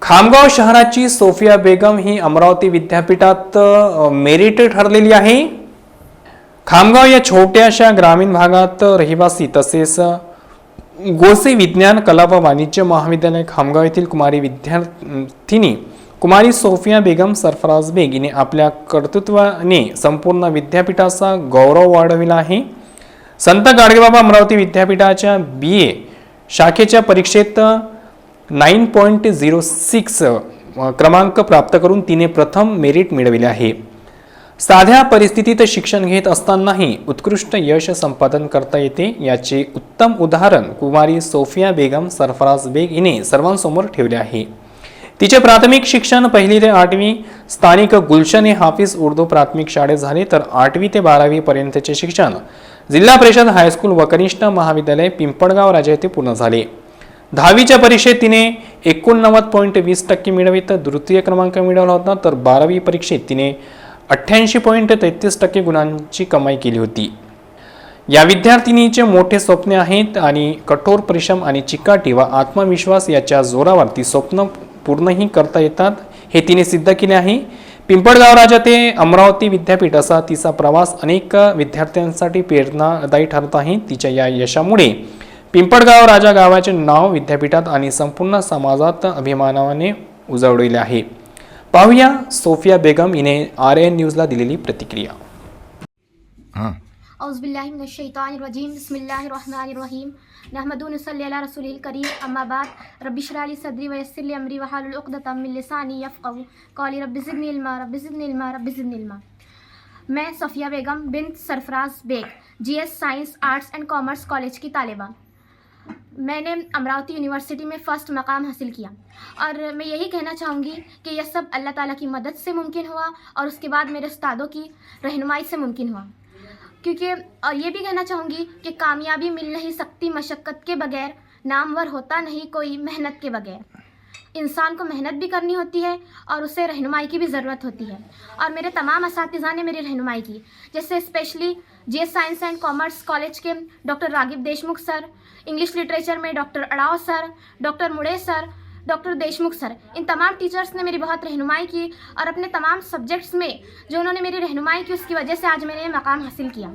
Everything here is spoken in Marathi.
खामगाव शहराची सोफिया बेगम ही अमरावती विद्यापीठात मेरिट ठरलेली आहे। खामगाव या छोट्याशा ग्रामीण भागात रहिवासी तसेच गोसे विज्ञान कला व वाणिज्य महाविद्यालय खामगाव येथील कुमारी विद्यार्थिनी कुमारी सोफिया बेगम सरफराज बेग हिने आपल्या कर्तृत्वाने संपूर्ण विद्यापीठाचा गौरव वाढविला आहे। संत गाडगेबाबा अमरावती विद्यापीठाच्या BA शाखेच्या परीक्षेत 9.06 क्रमांक प्राप्त करून तिने प्रथम मेरिट मिळविले आहे। साध्या परिस्थितीत शिक्षण घेत असतानाही उत्कृष्ट यश संपादन करता येते याचे उत्तम उदाहरण कुमारी सोफिया बेगम सरफराज बेग हिने सर्वांसमोर ठेवले आहे। तिचे प्राथमिक शिक्षण 1ली ते 8वी स्थानिक गुलशन हाफिज उर्दू प्राथमिक शाळेत झाले, तर 8वी ते 12वी पर्यंतचे शिक्षण जिल्हा परिषद हायस्कूल व कनिष्ठ महाविद्यालय पिंपळगाव राजा येथे पूर्ण झाले। 10वीच्या परीक्षेत तिने 89.20% मिळवित द्वितीय क्रमांक मिळवला होता, तर 12वी परीक्षेत तिने 88.33% गुणांची कमाई केली होती। या विद्यार्थिनीचे मोठे स्वप्न आहेत आणि कठोर परिश्रम आणि चिकाटी व आत्मविश्वास याच्या जोरावर ती स्वप्न पूर्णही करता येतात हे तिने सिद्ध केले आहे। पिंपळगाव राजा ते अमरावती विद्यापीठ असा तिचा प्रवास अनेक विद्यार्थ्यांसाठी प्रेरणादायी ठरत आहे। तिच्या या यशामुळे पिंपळगाव राजा गावाचे नाव विद्यापीठात आणि संपूर्ण समाजात अभिमानाने उजळले आहे। पाहूया सोफिया बेगम हिने RN न्यूजला दिलेली प्रतिक्रिया। औज़ुबिल्लाहिमिनश्शैतानिर्रजीम बिस्मिल्लाहिर्रहमानिर्रहीम नहमदु व नसल्ली अला रसूलिल करीम अम्मा बाद रब्बि इश्रह ली सदरी व यस्सिर ली अमरी वहलुल उक़दतम मिन लिसानी यफ़क़हू क़ौली रब्बि ज़िदनी इल्मा रब्बि ज़िदनी इल्मा रब्बि ज़िदनी इल्मा। मैं सोफिया बेगम बिन सरफराज बेग GS science arts end commerce college की तालिबा। मैंने अमरावती यूनिवर्सिटी में फ़र्स्ट मकाम हासिल किया और मैं यही कहना चाहूँगी कि यह सब अल्लाह ताला की मदद से मुमकिन हुआ और उसके बाद मेरे उस्तादों की रहनुमाई से मुमकिन हुआ। क्योंकि ये भी कहना चाहूँगी कि कामयाबी मिल नहीं सकती मशक्क़त के बगैर, नामवर होता नहीं कोई मेहनत के बगैर। इंसान को मेहनत भी करनी होती है और उसे रहनुमाई की भी ज़रूरत होती है, और मेरे तमाम असातिज़ा ने मेरी रहनुमाई की, जैसे specially GS science and commerce college के doctor Ragib Deshmukh sir, English literature में doctor Adav sir, doctor Mude sir, doctor Deshmukh sir, इन तमाम टीचर्स ने मेरी बहुत रहनुमाई की और अपने तमाम सब्जेक्ट्स में जो उन्होंने मेरी रहनुमाई की उसकी वजह से आज मैंने ये मकाम हासिल किया।